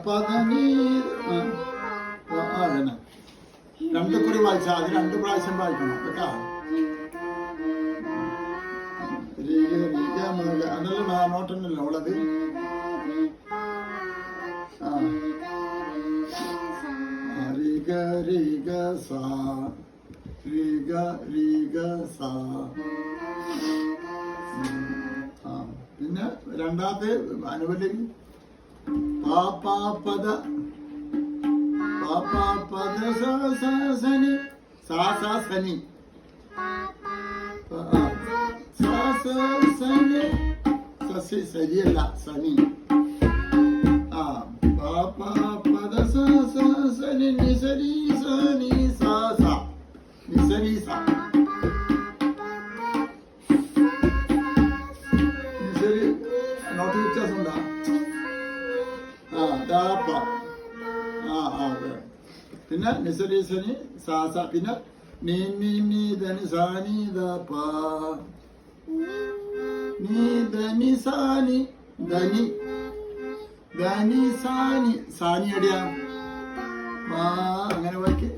പദനി അതന്നെ രണ്ട് കുറി വായിച്ചാൽ അത് 2 പ്രാവശ്യം വായിക്കണം കേട്ടാ. അതല്ല നോട്ടന്നല്ലോ ഉള്ളത്. പിന്നെ രണ്ടാമത്തെ അനുബന്ധി പാപ്പാപദ സനി സാസനി സസി ശരിയല്ല സനി. പാപ്പാപദ സനി നിസരി സനി സാസ നിസരി സ നിസരി നോട്ട് വ്യത്യാസം ഉണ്ടാ. പിന്നെ നിസരീസനി സാസ. പിന്നെ നീ ധനി സാനി നീ ധനി സാനി ധനി ധനി സാനി സാനി അടിയാ അങ്ങനെ വായിക്ക്.